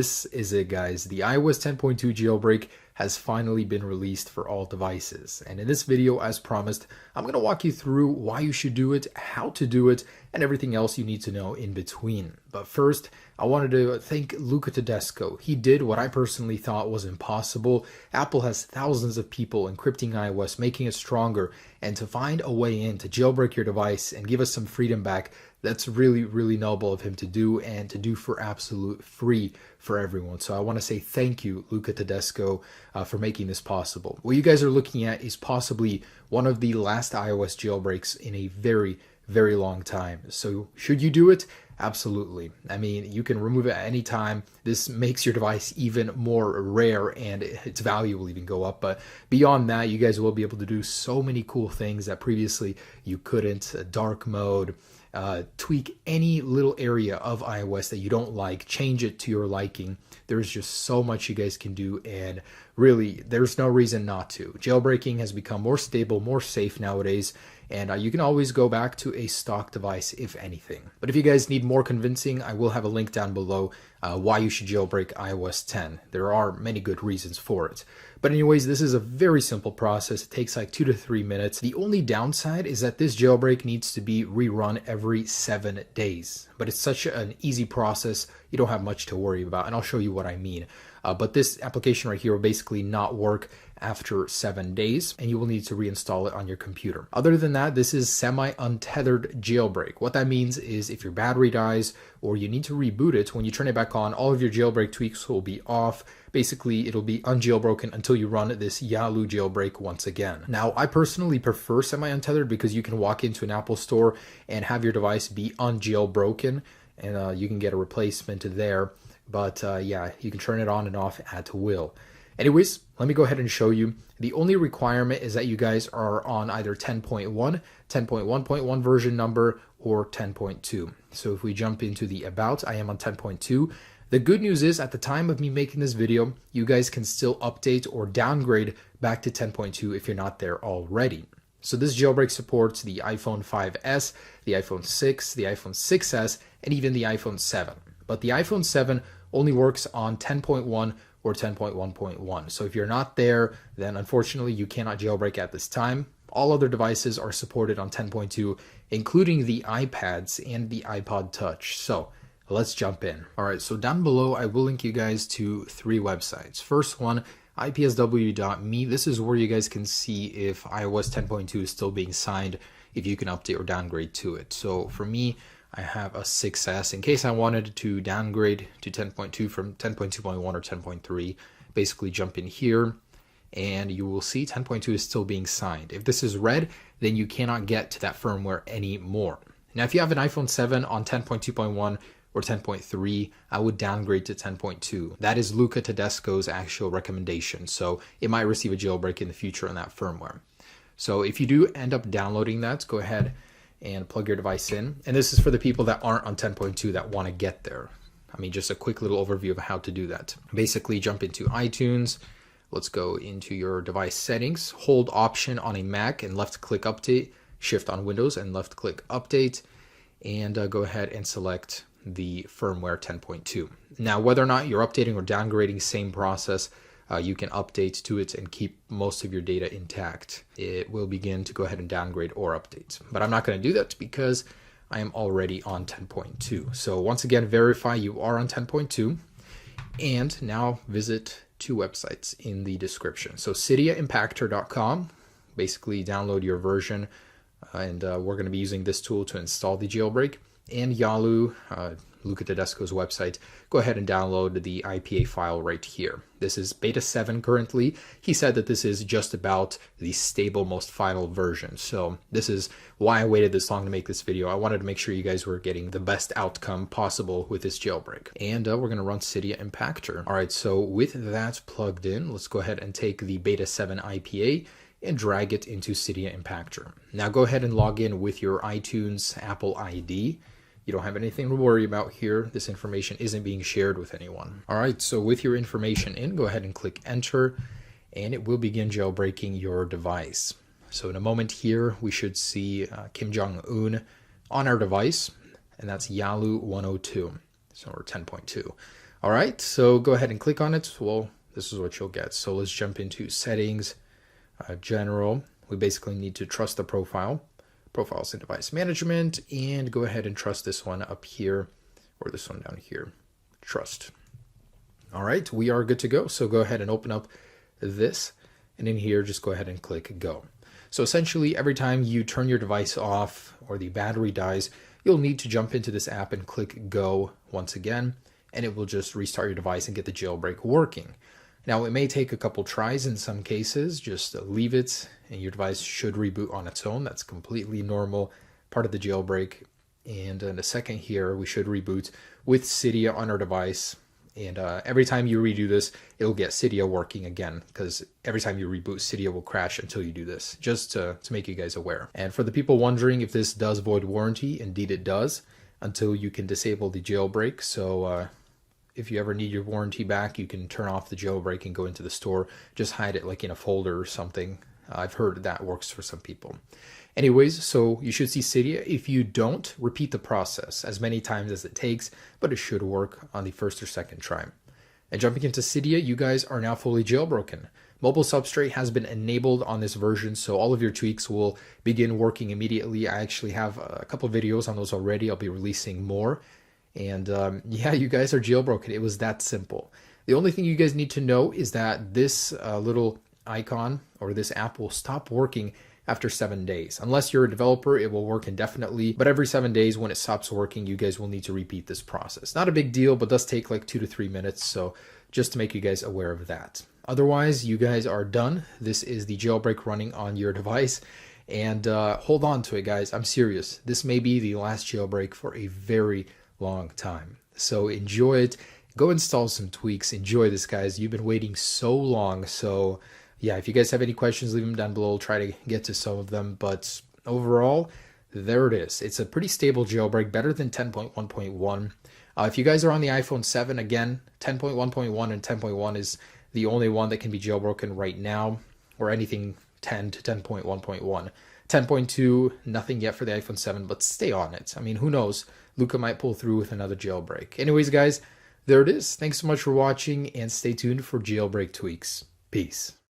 this is it, guys. The iOS 10.2 jailbreak has finally been released for all devices. And in this video, as promised, I'm going to walk you through why you should do it, how to do it, and everything else you need to know in between. But first, I wanted to thank Luca Tedesco. He did what I personally thought was impossible. Apple has thousands of people encrypting iOS, making it stronger, and to find a way in to jailbreak your device and give us some freedom back, that's really, really noble of him to do, and to do for absolute free for everyone. So I want to say thank you, Luca Tedesco, for making this possible. What you guys are looking at is possibly one of the last iOS jailbreaks in a very, very long time. So should you do it? Absolutely. I mean, you can remove it at any time. This makes your device even more rare, and its value will even go up. But beyond that, you guys will be able to do so many cool things that previously you couldn't. Dark mode, tweak any little area of iOS that you don't like, change it to your liking. There's just so much you guys can do, and really, there's no reason not to. Jailbreaking has become more stable, more safe nowadays, and you can always go back to a stock device if anything. But if you guys need more convincing, I will have a link down below why you should jailbreak iOS 10. There are many good reasons for it. But anyways, this is a very simple process. It takes like 2 to 3 minutes. The only downside is that this jailbreak needs to be rerun every 7 days. But it's such an easy process, you don't have much to worry about, and I'll show you what I mean. But this application right here will basically not work after 7 days, and you will need to reinstall it on your computer. Other than that, this is semi-untethered jailbreak. What that means is if your battery dies or you need to reboot it, when you turn it back on, all of your jailbreak tweaks will be off. Basically, it'll be unjailbroken until you run this Yalu jailbreak once again. Now, I personally prefer semi-untethered because you can walk into an Apple store and have your device be unjailbroken, and you can get a replacement there. But yeah, you can turn it on and off at will. Anyways, let me go ahead and show you. The only requirement is that you guys are on either 10.1, 10.1.1 version number, or 10.2. So if we jump into the About, I am on 10.2. The good news is, at the time of me making this video, you guys can still update or downgrade back to 10.2 if you're not there already. So this jailbreak supports the iPhone 5S, the iPhone 6, the iPhone 6S, and even the iPhone 7. But the iPhone 7 only works on 10.1 or 10.1.1. So if you're not there, then unfortunately you cannot jailbreak at this time. All other devices are supported on 10.2, including the iPads and the iPod Touch. So let's jump in. All right, so down below, I will link you guys to 3 websites. First one, ipsw.me. This is where you guys can see if iOS 10.2 is still being signed, if you can update or downgrade to it. So for me, I have a 6S. In case I wanted to downgrade to 10.2 from 10.2.1 or 10.3, basically jump in here and you will see 10.2 is still being signed. If this is red, then you cannot get to that firmware anymore. Now, if you have an iPhone 7 on 10.2.1 or 10.3, I would downgrade to 10.2. That is Luca Tedesco's actual recommendation. So it might receive a jailbreak in the future on that firmware. So if you do end up downloading that, go ahead and plug your device in. And this is for the people that aren't on 10.2 that want to get there. I mean, just a quick little overview of how to do that. Basically, jump into iTunes. Let's go into your device settings. Hold Option on a Mac and left click Update. Shift on Windows and left click Update. And go ahead and select the firmware 10.2. Now, whether or not you're updating or downgrading, same process. You can update to it and keep most of your data intact. It will begin to go ahead and downgrade or update. But I'm not going to do that because I am already on 10.2. So once again, verify you are on 10.2. And now visit 2 websites in the description. So cydiaimpactor.com, basically download your version. And we're going to be using this tool to install the jailbreak. And Yalu, Luca Tedesco's website, go ahead and download the IPA file right here. This is beta 7 currently. He said that this is just about the stable, most final version. So this is why I waited this long to make this video. I wanted to make sure you guys were getting the best outcome possible with this jailbreak. And we're going to run Cydia Impactor. All right, so with that plugged in, let's go ahead and take the beta 7 IPA and drag it into Cydia Impactor. Now go ahead and log in with your iTunes Apple ID. You don't have anything to worry about here. This information isn't being shared with anyone. All right, so with your information in, go ahead and click Enter, and it will begin jailbreaking your device. So in a moment here, we should see Kim Jong-un on our device, and that's Yalu 102, so we're 10.2. All right, so go ahead and click on it. Well, this is what you'll get. So let's jump into settings, general. We basically need to trust the profiles and device management, and go ahead and trust this one up here, or this one down here, trust. All right, we are good to go. So go ahead and open up this, and in here, just go ahead and click go. So essentially, every time you turn your device off or the battery dies, you'll need to jump into this app and click go once again, and it will just restart your device and get the jailbreak working. Now, it may take a couple tries in some cases. Just leave it and your device should reboot on its own. That's completely normal, part of the jailbreak. And in a second here, we should reboot with Cydia on our device. And every time you redo this, it'll get Cydia working again, because every time you reboot, Cydia will crash until you do this, just to make you guys aware. And for the people wondering if this does void warranty, indeed it does, until you can disable the jailbreak. So if you ever need your warranty back, you can turn off the jailbreak and go into the store. Just hide it like in a folder or something. I've heard that works for some people. Anyways, so you should see Cydia. If you don't, repeat the process as many times as it takes, but it should work on the first or second try. And jumping into Cydia, you guys are now fully jailbroken. Mobile Substrate has been enabled on this version, so all of your tweaks will begin working immediately. I actually have a couple videos on those already. I'll be releasing more. And yeah, you guys are jailbroken. It was that simple. The only thing you guys need to know is that this little icon or this app will stop working after 7 days. Unless you're a developer, it will work indefinitely. But every 7 days when it stops working, you guys will need to repeat this process. Not a big deal, but does take like 2 to 3 minutes. So just to make you guys aware of that. Otherwise, you guys are done. This is the jailbreak running on your device. And hold on to it, guys. I'm serious. This may be the last jailbreak for a very long time. So enjoy it. Go install some tweaks. Enjoy this, guys. You've been waiting so long. So yeah, if you guys have any questions, leave them down below. I'll try to get to some of them. But overall, there it is. It's a pretty stable jailbreak, better than 10.1.1. If you guys are on the iPhone 7, again, 10.1.1 and 10.1 is the only one that can be jailbroken right now, or anything 10 to 10.1.1. 10.2, nothing yet for the iPhone 7, but stay on it. I mean, who knows? Luca might pull through with another jailbreak. Anyways, guys, there it is. Thanks so much for watching, and stay tuned for jailbreak tweaks. Peace.